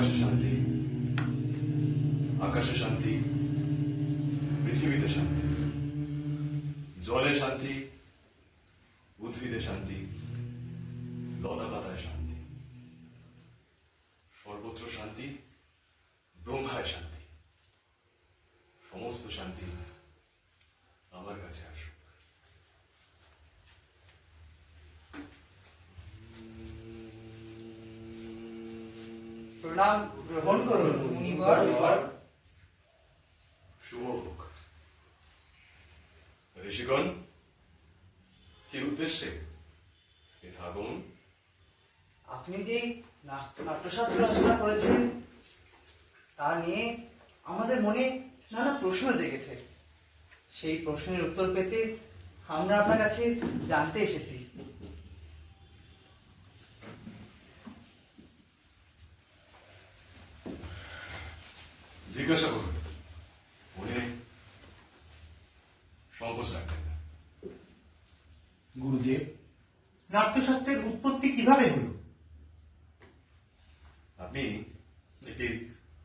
আকাশে শান্তি, আকাশে শান্তি, পৃথিবীতে শান্তি, জলে শান্তি, উদ্ভিদে শান্তি, লতা পাতায় শান্তি, সর্বত্র শান্তি, ব্রহ্মায় শান্তি। সমস্ত শান্তি আমার কাছে আসুক। প্রণাম গ্রহণ করুন মুনিবর। শুভ হোক। ঋষিগণ, কি উদ্দেশ্যে এটা আগমন? আপনি যে নাট্যশাস্ত্র রচনা করেছেন তা নিয়ে আমাদের মনে নানা প্রশ্ন জেগেছে। সেই প্রশ্নের উত্তর পেতে আমরা আপনার কাছে জানতে এসেছি। জিজ্ঞাসা করুন, মনে সংকোচ রাখবেন না। গুরুদেব, নাট্যশাস্ত্রের উৎপত্তি কিভাবে হলো? আপনি একটি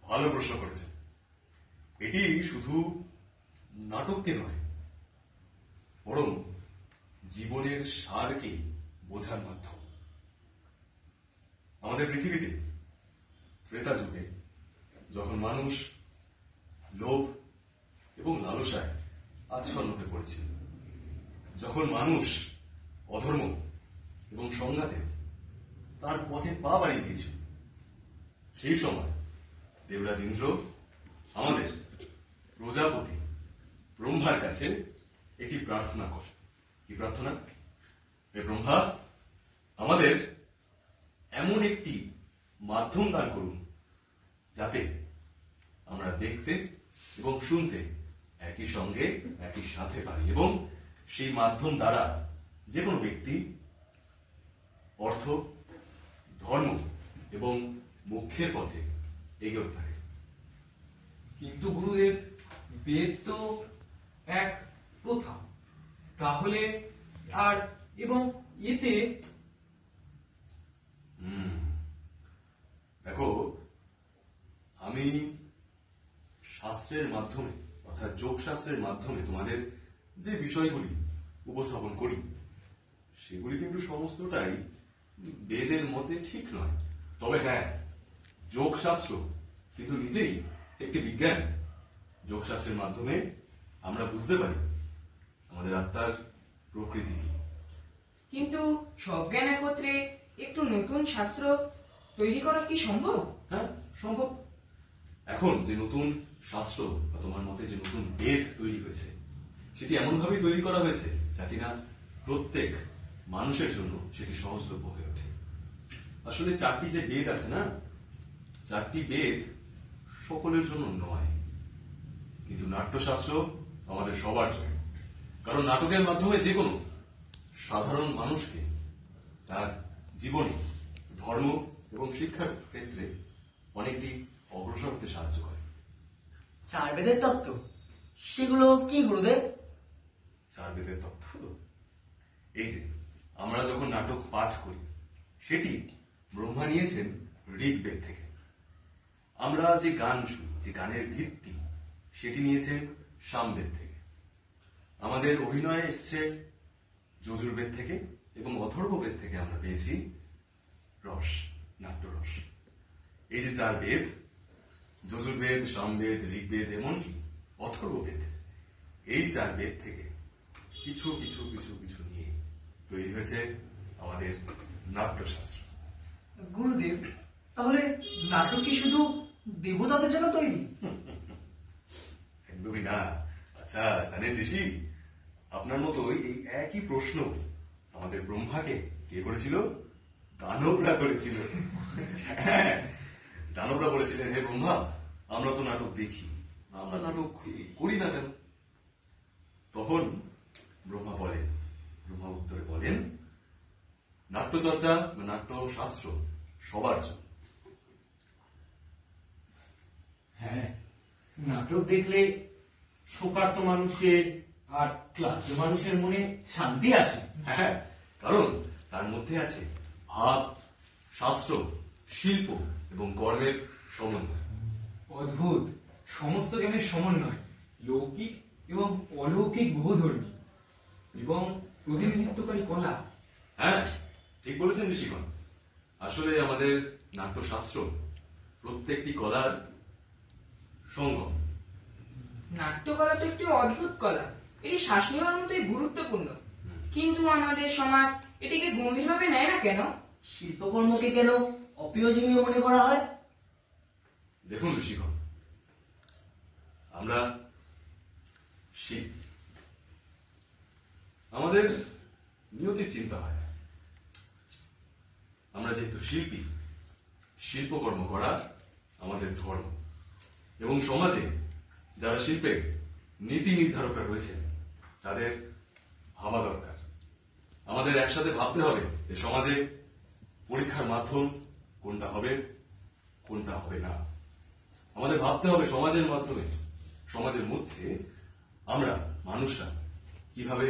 ভালো প্রশ্ন করেছেন। এটি শুধু নাটককে নয়, বরং জীবনের সারকে বোঝার মাধ্যম। আমাদের পৃথিবীতে ত্রেতা যুগে যখন মানুষ লোভ এবং লালসায় আচ্ছন্ন হয়ে পড়েছিল, যখন মানুষ অধর্ম এবং সংঘাতে তার পথে পা বাড়িয়ে দিয়েছিল, সেই সময় দেবরাজ ইন্দ্র আমাদের প্রজাপতি ব্রহ্মার কাছে একটি প্রার্থনা করে। কি প্রার্থনা? হে ব্রহ্মা, আমাদের এমন একটি মাধ্যম দান করুন যাতে আমরা দেখতে এবং শুনতে একই সঙ্গে একই সাথে পারি, এবং সেই মাধ্যম দ্বারা যে কোনো ব্যক্তি অর্থ, ধর্ম এবং মোক্ষের পথে এগিয়ে থাকে। কিন্তু গুরুদেব, বেদ তো এক প্রথা, তাহলে আর এবং এতে দেখো, আমি শাস্ত্রের মাধ্যমে অর্থাৎ যোগ শাস্ত্রের মাধ্যমে তোমাদের যে বিষয়গুলি উপস্থাপন করি সেগুলি কিন্তু সমস্তটাই বেদের মধ্যে ঠিক নয়। তবে হ্যাঁ, যোগশাস্ত্র কিন্তু নিজেই একটি বিজ্ঞান। যোগশাস্ত্রের মাধ্যমে আমরা বুঝতে পারি আমাদের আত্মার প্রকৃতি কি। কিন্তু সব জ্ঞান একত্রে একটু নতুন শাস্ত্র তৈরি করা কি সম্ভব? হ্যাঁ, সম্ভব। এখন যে নতুন শাস্ত্র বা তোমার মতে যে নতুন বেদ তৈরি হয়েছে, সেটি এমনভাবেই তৈরি করা হয়েছে যা কিনা প্রত্যেক মানুষের জন্য সেটি সহজলভ্য হয়ে ওঠে। আসলে 4টি যে বেদ আছে না, 4টি বেদ সকলের জন্য নয়, কিন্তু নাট্যশাস্ত্র আমাদের সবার জন্য। কারণ নাটকের মাধ্যমে যে কোনো সাধারণ মানুষকে তার জীবনে ধর্ম এবং শিক্ষার ক্ষেত্রে অনেকটি অগ্রসর হতে সাহায্য করে। 4 বেদের তত্ত্ব, সেগুলো কি গুরুদেব? 4 বেদের তত্ত্ব এই যে আমরা যখন নাটক পাঠ করি, সেটি ব্রহ্মা নিয়েছেন ঋগ্বেদ থেকে। আমরা যে গান শুনি, যে গানের ভিত্তি, সেটি নিয়েছেন সামবেদ থেকে। আমাদের অভিনয় এসছে যজুর্বেদ থেকে, এবং অথর্ববেদ থেকে আমরা পেয়েছি রস, নাট্যরস। এই যে 4 বেদ, যজুর্বেদ, সামবেদ, ঋগ্বেদ, এমনকি অথর্ববেদ, এই 4 বেদ থেকে কিছু কিছু কিছু কিছু নিয়ে তৈরি হয়েছে আমাদের নাট্যশাস্ত্র। গুরুদেব, তাহলে নাটক কি শুধু দেবতাদের জন্য তৈরি? একদমই না। আচ্ছা, জানেন ঋষি, আপনার মতোই এই একই প্রশ্ন আমাদের ব্রহ্মাকে কে করেছিল? দানবরা করেছিল। হ্যাঁ, দানবরা বলেছিলেন, হে ব্রহ্মা, আমরা তো নাটক দেখি, আমরা নাটক করি না কেন? তখন ব্রহ্মা উত্তরে বলেন, নাট্যচর্চা বা নাট্যশাস্ত্র সবার জন্য। হ্যাঁ, নাটক দেখলে শোকার্ত মানুষের আর ক্লান্ত মানুষের মনে শান্তি আসে। হ্যাঁ, কারণ তার মধ্যে আছে ভাব, শাস্ত্র, শিল্প এবং কর্মের সমন্বয়। অদ্ভুত সমস্ত জ্ঞানের সমন্বয়, লৌকিক এবং অলৌকিক বহুধর্মী এবং প্রতিনিধিত্বকারী কলা। হ্যাঁ, ঠিক বলেছেন ঋষিগণ। আসলে আমাদের নাট্যশাস্ত্র প্রত্যেকটি কলার সঙ্গম। নাট্যকলা তো একটি অদ্ভুত কলা, এটি শ্বাস নেওয়ার মতোই গুরুত্বপূর্ণ, কিন্তু আমাদের সমাজ এটিকে গম্ভীরভাবে নেয় না কেন? শিল্পকর্মকে কেন অপ্রয়োজনীয় মনে করা হয়? দেখুন ঋষিগণ, আমরা শিল্পী, আমাদের নিয়তির চিন্তা হয় না। আমরা যেহেতু শিল্পী, শিল্পকর্ম করা আমাদের ধর্ম, এবং সমাজে যারা শিল্পের নীতি নির্ধারকরা রয়েছেন তাদের ভাবা দরকার। আমাদের একসাথে ভাবতে হবে যে সমাজে পরীক্ষার মাধ্যম কোনটা হবে, কোনটা হবে না। আমাদের ভাবতে হবে সমাজের মাধ্যমে, সমাজের মধ্যে আমরা মানুষরা কিভাবে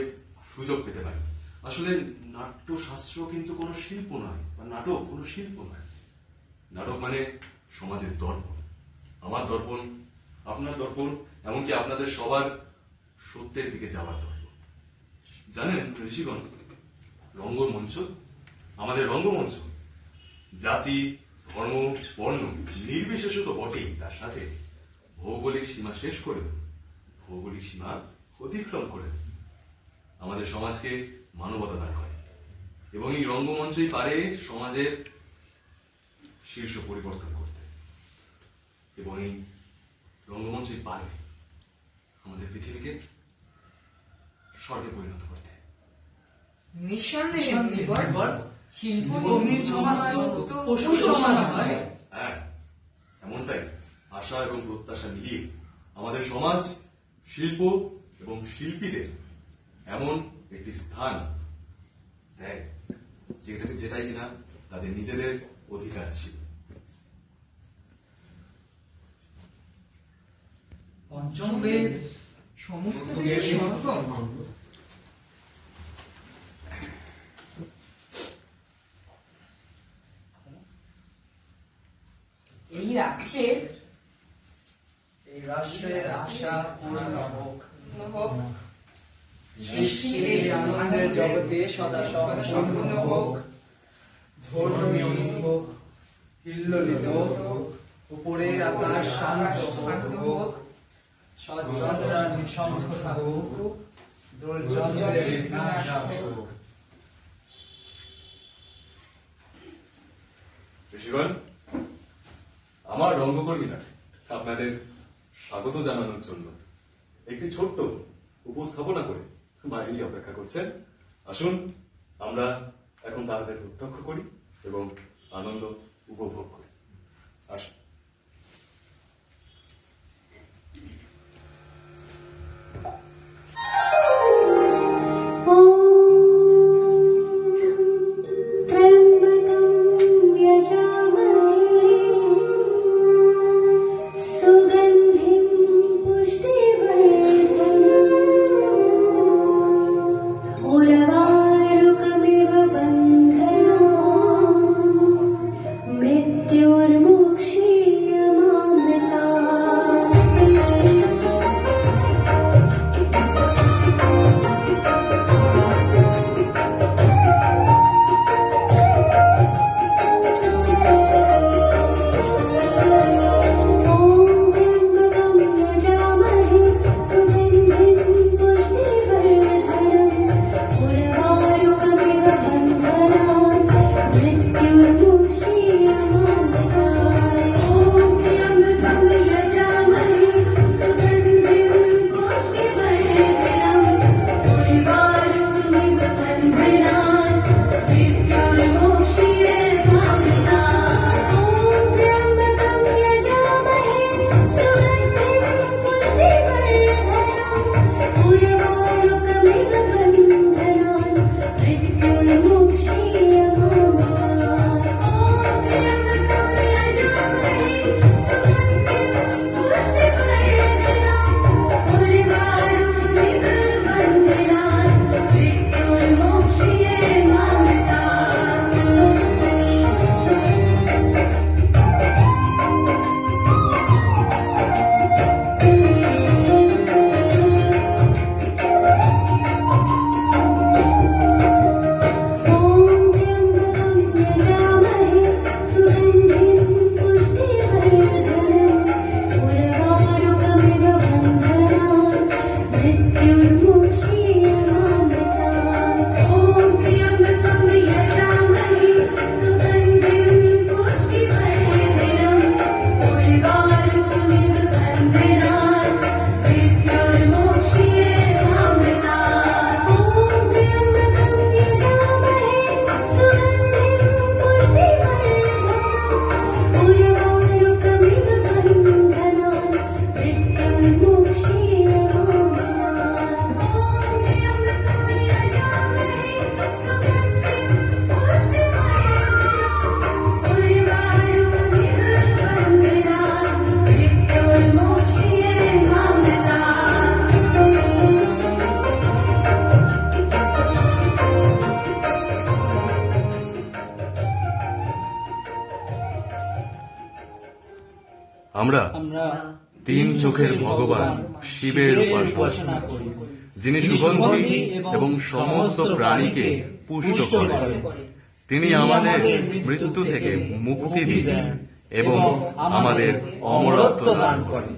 সুযোগ পেতে পারি। আসলে নাট্যশাস্ত্র কিন্তু কোনো শিল্প নয়, বা নাটক কোনো শিল্প নয়। নাটক মানে সমাজের দর্পণ, আমার দর্পণ, আপনার দর্পণ, এমনকি আপনাদের সবার সত্যের দিকে যাওয়ার দর্পণ। জানেন ঋষিগণ, রঙ্গমঞ্চ, আমাদের রঙ্গমঞ্চ জাতি, ধর্ম, বর্ণ নির্বিশেষে তো বটেই, তার সাথে ভৌগোলিক সীমা শেষ করে, ভৌগোলিক সীমা অতিক্রম করে আমাদের সমাজকে মানবতা দান করে, এবং এই রঙ্গমঞ্চই পারে সমাজের শীর্ষ পরিবর্তন করতে, এবং এই রঙ্গমঞ্চই পারে আমাদের পৃথিবীকে স্বর্গে পরিণত করতে। নিঃসন্দেহে শিল্প অগ্নির সমাজ তো পশু সমান হয়। হ্যাঁ, এমনটাই আশা এবং প্রত্যাশা মিলিয়ে আমাদের সমাজ শিল্প এবং শিল্পীদের এমন একটি স্থান দেয় যেটাই কিনা তাদের নিজেদের অধিকার ছিল। পঞ্চম বেদ সমস্ত কিছু স্বর্গ। এই রাষ্ট্রের আশা পূর্ণ হোক, হোক, সৃষ্টির এই আনন্দের জগতে সদা সম্পূর্ণ হোক, ধর্মীয় হোক, হিল্লোলিত হোক, উপরের আকাশ শান্ত হোক, সজ্জনরা নিঃসঙ্গ থাকুক, দুর্জনদের বিনাশ হোক। ঋষিগণ, আমার রঙ্গকর্মীরা আপনাদের স্বাগত জানানোর জন্য একটি ছোট্ট উপস্থাপনা করে বাইরেই অপেক্ষা করছেন। আসুন আমরা এখন তাদের প্রত্যক্ষ করি এবং আনন্দ উপভোগ করি। আসুন। उर्वारुकमिव बन्धना আমরা আমরা তিন চোখের ভগবান শিবের উপাসনা করি, যিনি সুগন্ধি এবং সমস্ত প্রাণীকে পুষ্ট করেন। তিনি আমাদের মৃত্যু থেকে মুক্তি দিন এবং আমাদের অমরত্ব দান করেন।